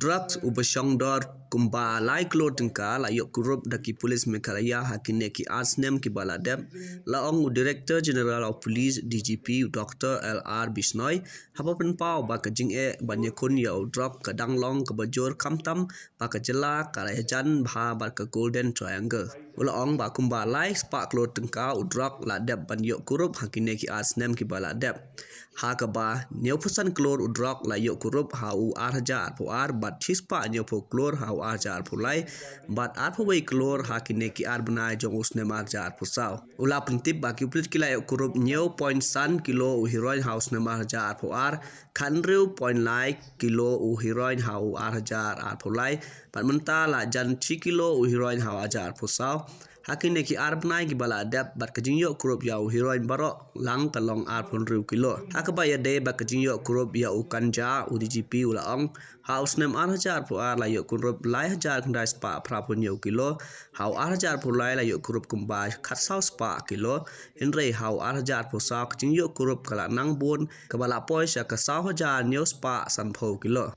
Drok uba Shongdor kumba lai Klur tengka la yok Kurup daki polis Meghalaya hakine ki Snem ki baladem la ong Director General of Police DGP Dr. LR Bisnoy hapapen pau baka jing'e banyakun ya Drok kadang long kabajur kamtam baka jela karayajan bha baka Golden Triangle ula ong ba kumba lai spa Klur tengka Drok la deb ban yok Kurup hakine ki Snem ki baladem ha kaba neupusan Klur Drok la yok Kurup ha u arja ar bat chispa nyopo Klur ha u arja pulai bat wei Klur ha kine ki benai jong Snem arja pusau ula pentip baki uplit kila yok Kurup nyeu point san kilo u heroin ha Snem arja ar kanriu point lai kilo u heroin ha u arja pulai bat menta la jan 3 kilo u heroin ha arja pusau hakine ki benai ki bala adap bat kajing yok Kurup ya u heroin barok lang kalong riu kilo hakaba ya de bat kajing yok Kurup ya u kanja u DGP ula ong ha Snem arja la yok Kurup lai hajar kandai spa prapun yok kilo ha arja lai la yok Kurup kumbai khatsau spa kilo henre ha arja pusau kajing yok Kurup kala nang bun kabala poi sya kasau hajar nyo spa sanpho kilo.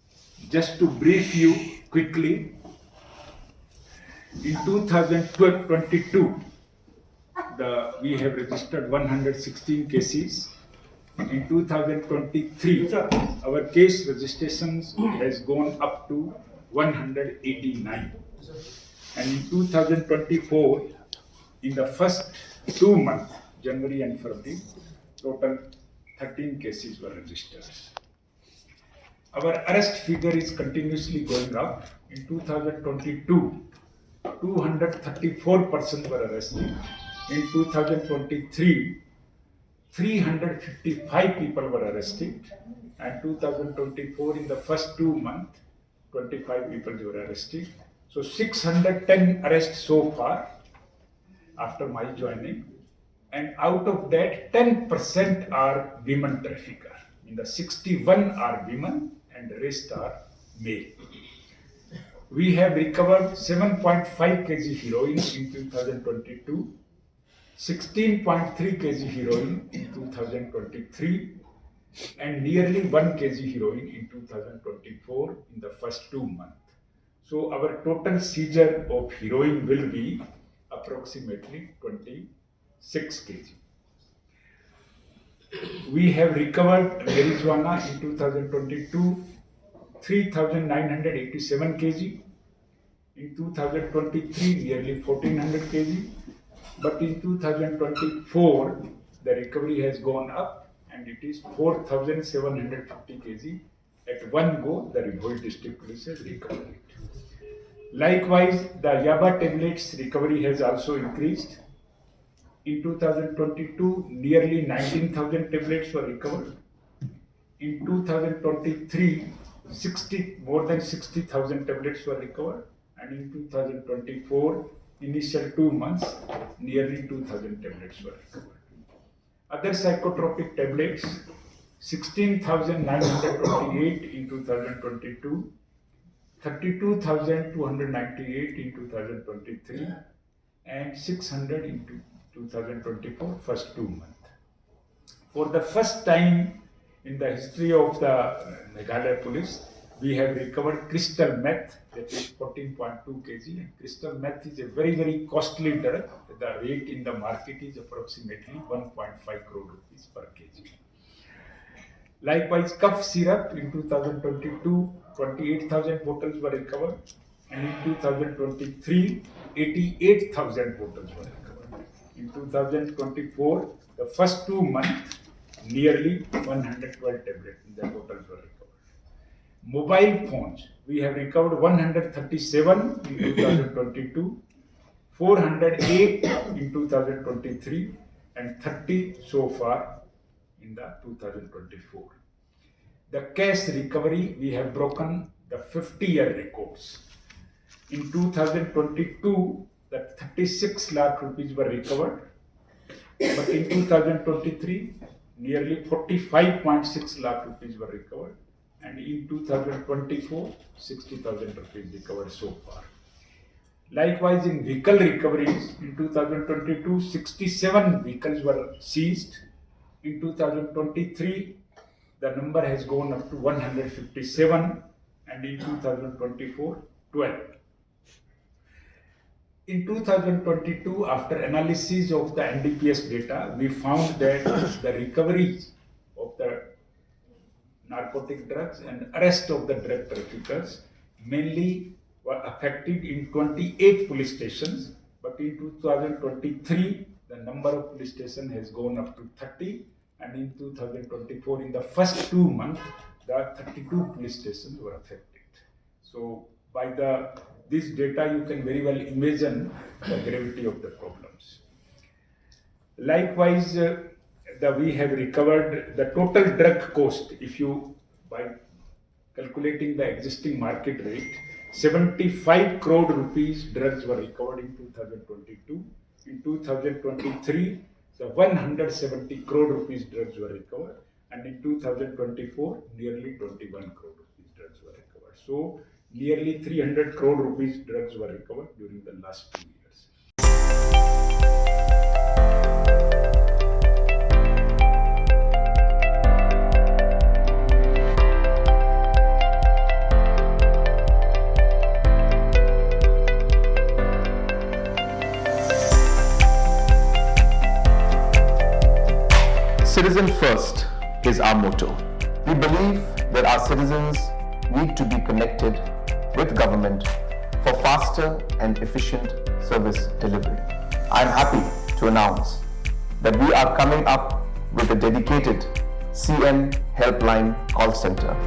Just to brief you quickly, in 2022, we have registered 116 cases. In 2023, our case registrations has gone up to 189. And in 2024, in the first 2 months, January and February, total 13 cases were registered. Our arrest figure is continuously going up. In 2022, 234 persons were arrested. In 2023, 355 people were arrested. And 2024, in the first 2 months, 25 people were arrested. So 610 arrests so far after my joining. And out of that, 10% are women traffickers. In the 61 are women and the rest are male. We have recovered 7.5 kg heroin in 2022, 16.3 kg heroin in 2023, and nearly 1 kg heroin in 2024 in the first 2 months. So our total seizure of heroin will be approximately 26 kg. We have recovered marijuana in 2022, 3,987 kg. In 2023, nearly 1,400 kg. But in 2024, the recovery has gone up and it is 4,750 kg. At one go, the Revolt District Police has recovered it. Likewise, the Yaba tablets recovery has also increased. In 2022, nearly 19,000 tablets were recovered. In 2023, more than 60,000 tablets were recovered. And in 2024, initial 2 months, nearly 2,000 tablets were recovered. Other psychotropic tablets, 16,928 in 2022, 32,298 in 2023, and 600 in 2024, first 2 months. For the first time in the history of the Meghalaya police, we have recovered crystal meth, that is 14.2 kg. And crystal meth is a very, very costly drug. The rate in the market is approximately 1.5 crore rupees per kg. Likewise, cough syrup in 2022, 28,000 bottles were recovered. And in 2023, 88,000 bottles were recovered. In 2024, the first 2 months, nearly 112 tablets in the bottles were recovered. Mobile phones, we have recovered 137 in 2022, 408 in 2023, and 30 so far in the 2024. The cash recovery, we have broken the 50-year records. In 2022, the 36 lakh rupees were recovered, but in 2023, nearly 45.6 lakh rupees were recovered, and in 2024, 60,000 rupees recovered so far. Likewise, in vehicle recoveries, in 2022, 67 vehicles were seized. In 2023, the number has gone up to 157, and in 2024, 12. In 2022, after analysis of the NDPS data, we found that the recovery of the narcotic drugs and arrest of the drug traffickers mainly were affected in 28 police stations, but in 2023, the number of police stations has gone up to 30, and in 2024, in the first 2 months, the 32 police stations were affected. So by this data, you can very well imagine the gravity of the problems. Likewise, we have recovered the total drug cost. If you, by calculating the existing market rate, 75 crore rupees drugs were recovered in 2022. In 2023, the 170 crore rupees drugs were recovered, and in 2024, nearly 21 crore rupees drugs were recovered. So nearly 300 crore rupees drugs were recovered during the last 2 years. Citizen first is our motto. We believe that our citizens need to be connected with government for faster and efficient service delivery. I am happy to announce that we are coming up with a dedicated CM helpline call center.